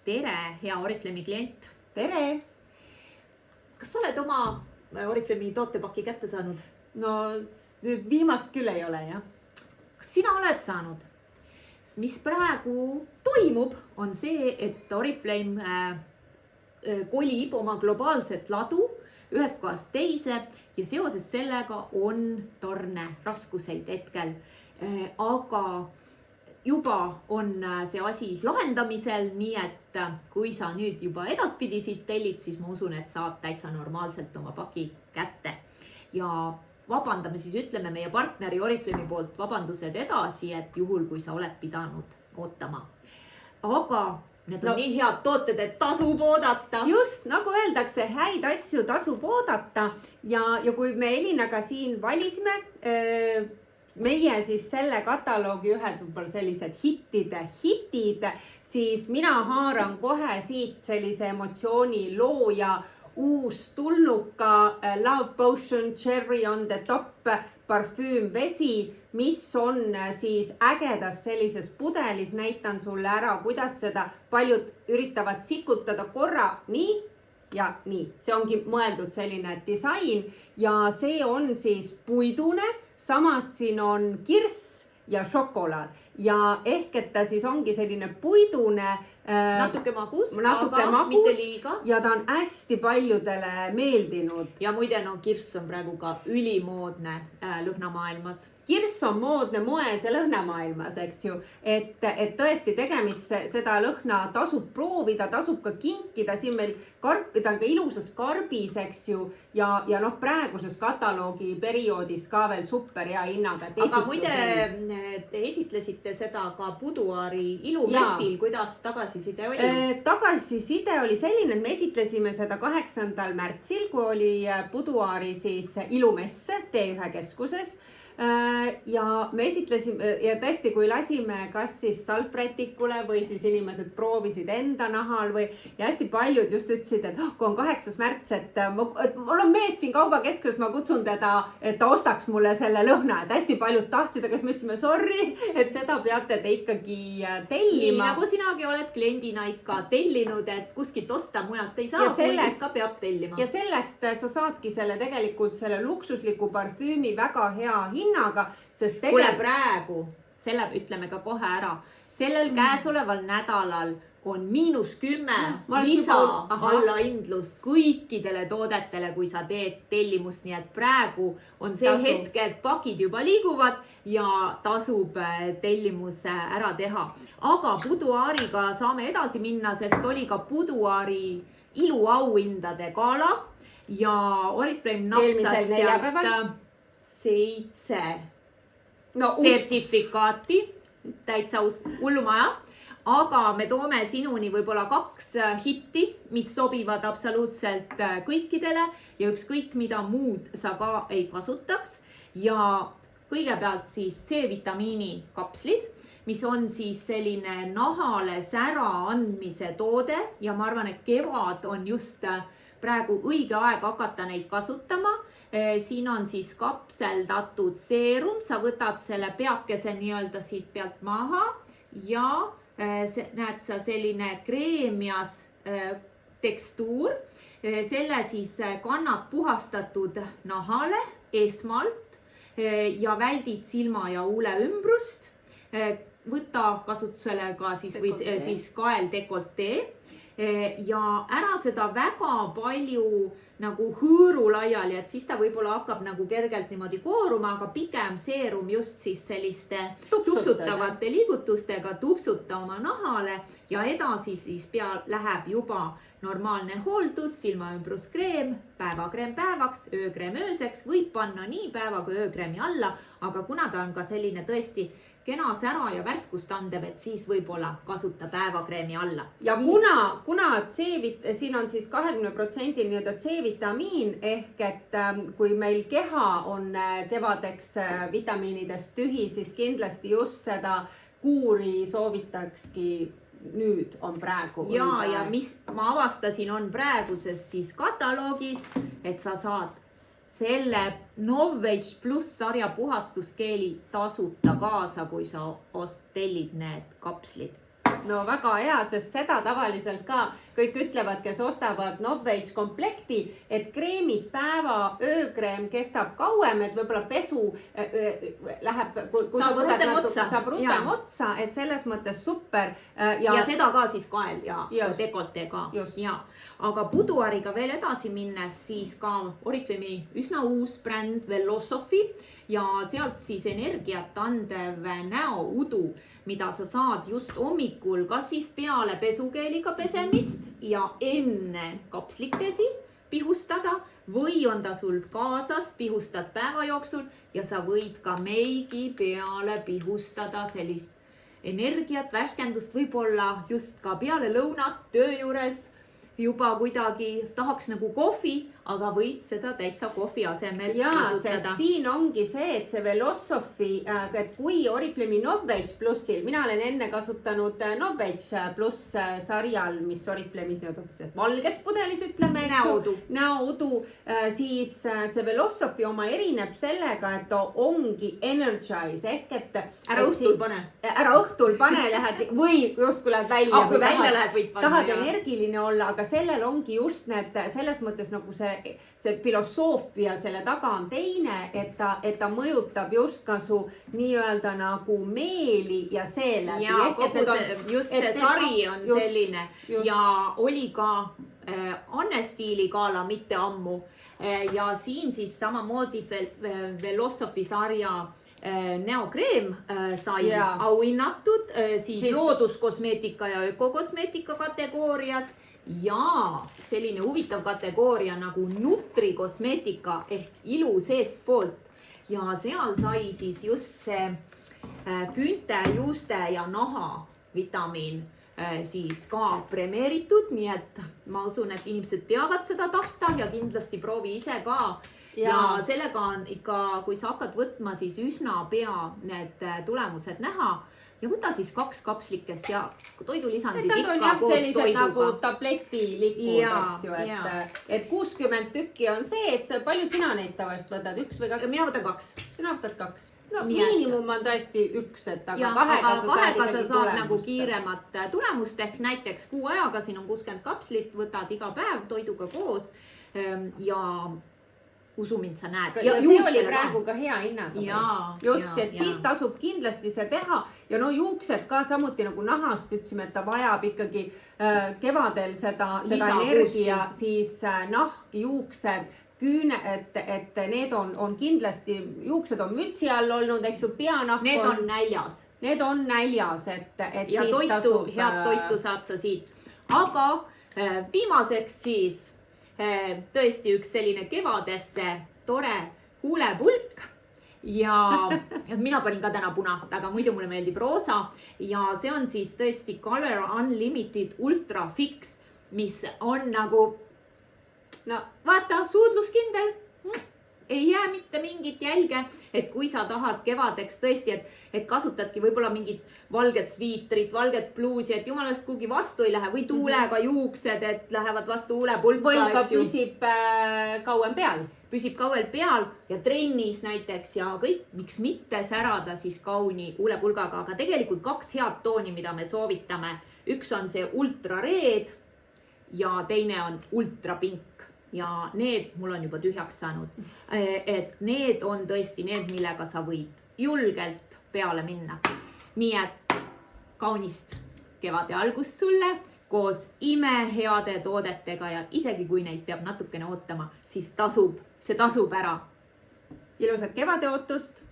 tere, hea Oriflame klient. Tere! Kas sa oled oma Oriflame'i tootepaki kätte saanud? No nüüd viimast küll ei ole, jah. Kas sina oled saanud? Mis praegu toimub, on see, et Oriflame kolib oma globaalset ladu ühest kohast teise ja seoses sellega on tarne raskuseid hetkel. Aga juba on see asi lahendamisel, nii et kui sa nüüd juba edaspidi siit tellid, siis ma usun, et saad täitsa normaalselt oma paki kätte. Ja vabandame siis, ütleme meie partneri Oriflame'i poolt vabandused edasi, et juhul, kui sa oled pidanud ootama. Aga need on nii head tooted, et tasub oodata. Just, nagu öeldakse, häid asju tasub oodata. Ja kui me Elinaga siin valisime, meie siis selle kataloogi ühed võib-olla sellised hitid, siis mina haaran kohe siit sellise emotsiooni looja uus tulnuka Love Potion Cherry on the Top parfüüm vesi, mis on siis ägedas sellises pudelis. Näitan sulle ära, kuidas seda paljud üritavad sikutada korra nii ja nii. See ongi mõeldud selline disain ja see on siis puidune, samas siin on kirss ja šokolaad. Ja ehk, et ta siis ongi selline puidune, natuke magus, aga mitte liiga. Ja ta on hästi paljudele meeldinud. Ja muide, kirss on praegu ka ülimoodne lõhnamaailmas. Kirss on moodne moes ja lõhnamaailmas, eks ju. Et tõesti tegemist seda lõhna tasub proovida, tasub ka kinkida. Siin meil karpida on ka ilusas karbis, eks ju. Ja praeguses kataloogi perioodis ka veel super hea hinnaga. Aga muide, te esitlesite seda ka Buduari ilumessil, kuidas tagasiside oli? Tagasiside oli selline, et me esitlesime seda 8. märtsil, kui oli Buduari siis ilumess T1 keskuses. Ja me esitlesime ja tõesti, kui lasime kas siis salvrätikule või siis inimesed proovisid enda nahal ja hästi paljud just ütlesid, et kui on 8. märts, et mul on mees siin kaubakeskuses, ma kutsun teda, et ta ostaks mulle selle lõhna, et hästi paljud tahtsid, aga me ütlesime, sorry, et seda peate te ikkagi tellima. Nii nagu sinagi oled kliendina ikka tellinud, et kuskilt osta mujalt ei saa, kui ikka peab tellima. Ja sellest sa saadki selle tegelikult selle luksusliku parfüümi väga hea hinnaga, sest Kule praegu, selle ütleme ka kohe ära, sellel käesoleval nädalal on -10 lisa allahindlust kõikidele toodetele, kui sa teed tellimust, nii et praegu on see hetk, et pakid juba liiguvad ja tasub tellimuse ära teha. Aga Buduariga saame edasi minna, sest oli ka Buduari iluauhindade gala ja Oriflame napsas sealt 7 sertifikaati, täitsa hullumaja, aga me toome sinuni võib-olla 2 hitti, mis sobivad absoluutselt kõikidele ja ükskõik mida muud sa ka ei kasutaks. Ja kõigepealt siis C-vitamiini kapslid, mis on siis selline nahale sära andmise toode ja ma arvan, et kevad on just praegu õige aeg hakata neid kasutama. Siin on siis kapseldatud seerum, sa võtad selle peakese nii-öelda siit pealt maha ja näed sa selline kreemias tekstuur. Selle siis kannad puhastatud nahale esmalt ja väldid silma ja huule ümbrust. Võta kasutusele ka siis kael dekoltee ja ära seda väga palju nagu hõõru laiali, et siis ta võib-olla hakkab nagu kergelt niimoodi kooruma, aga pigem seerum just siis selliste tupsutavate liigutustega tupsuta oma nahale ja edasi siis läheb juba normaalne hooldus, silmaümbruskreem, päevakreem päevaks, öökreem ööseks, võib panna nii päeva kui öökreemi alla, aga kuna ta on ka selline tõesti kena sära ja värskust andev, et siis võib-olla kasuta päevakreemi alla. Ja kuna siin on siis 20% nii-öelda C-vitamiin ehk et kui meil keha on kevadeks vitamiinidest tühi, siis kindlasti just seda kuuri soovitakski nüüd on praegu. Ja mis ma avastasin on praeguses siis kataloogis, et sa saad selle Novage Plus sarja puhastuskeeli tasuta kaasa, kui sa tellid need kapslid. no väga hea, sest seda tavaliselt ka kõik ütlevad, kes ostavad Novage komplekti, et kreemid päeva, öökreem kestab kauem, et võib-olla pesu läheb, kui saab rutem otsa, saab rutem otsa, et selles mõttes super. Ja seda ka siis kael ja dekolte ka. Ja. Aga buduariga veel edasi minnes, siis ka Oriflame üsna uus bränd Velosophy ja sealt siis energiat andev näoudu, mida sa saad just hommikul, kas siis peale pesukeeliga pesemist ja enne kapslikesi pihustada või on ta sul kaasas, pihustad päeva jooksul ja sa võid ka meigi peale pihustada sellist energiat, värskendust, võib-olla just ka peale lõunat töö juures juba kuidagi tahaks nagu kohvi, aga võid seda täitsa kohvi asemel kasutada. Siin ongi see, et see Velosophy, et kui Oriflame Novage plussil, mina olen enne kasutanud Novage pluss sarjal, mis Oriflame'is valges pudelis ütleme, näoudu, siis see Velosophy oma erineb sellega, et ta ongi energize ehk et ära õhtul pane. Ära õhtul pane lähed või just kui lähed välja. Kui välja lähed, võid panna. Tahad energiline olla, aga sellel ongi just need, selles mõttes nagu see filosoofia selle taga on teine, et ta mõjutab just ka su nii-öelda nagu meeli ja seeläbi. Ja kogu see sari on selline ja oli ka Anne Stiili gala mitte ammu ja siin siis samamoodi Velosophy sarja näokreem sai auhinnatud siis looduskosmeetika ja ökokosmeetika kategoorias ja selline huvitav kategooria nagu nutrikosmeetika ehk ilu seestpoolt ja seal sai siis just see küünte, juuste ja naha vitamiin siis ka premeeritud, nii et ma usun, et inimesed teavad seda tahta ja kindlasti proovi ise ka. Ja sellega on ikka, kui sa hakkad võtma, siis üsna pea need tulemused näha ja võta siis 2 kapslikest ja toidulisandid ikka koos toiduga. Nagu tabletilikud, eks ju, et 60 tükki on sees. Palju sina neid tavaliselt võtad? 1 või 2? Mina võtan 2. Sina võtad 2. No miinimum on tõesti 1, et aga kahega sa saad nagu kiiremat tulemust ehk näiteks kuu ajaga, siin on 60 kapslit, võtad iga päev toiduga koos ja usu mind, sa näed. Ja see oli praegu ka hea hinnaga. Just, et siis tasub kindlasti see teha ja no juuksed ka samuti nagu nahast ütlesime, et ta vajab ikkagi kevadel seda energia, siis nahk, juuksed, küüne, et need on kindlasti, juuksed on mütsi all olnud, eks ju, peanahk need on näljas. Need on näljas, et ja siis toitu, tasub. Head toitu saad sa siit. Aga viimaseks siis tõesti üks selline kevadesse tore huulepulk ja mina panin ka täna punast, aga muidu mulle meeldib roosa ja see on siis tõesti Color Unlimited Ultra Fix, mis on nagu no vaata, suudluskindel, ei jää mitte mingit jälge, et kui sa tahad kevadeks tõesti, et kasutadki võib-olla mingit valget sviitrit, valget pluusi, et jumalast kuhugi vastu ei lähe või tuulega juuksed, et lähevad vastu huulepulka. Või ka püsib kauem peal. Püsib kauem peal ja trennis näiteks ja kõik, miks mitte särada siis kauni huulepulgaga, aga tegelikult 2 head tooni, mida me soovitame. Üks on see Ultra Red ja teine on Ultra Pink. Ja need mul on juba tühjaks saanud, et need on tõesti need, millega sa võid julgelt peale minna. Nii et kaunist kevade algust sulle koos imeheade toodetega ja isegi kui neid peab natukene ootama, siis see tasub ära. Ilusat kevade ootust!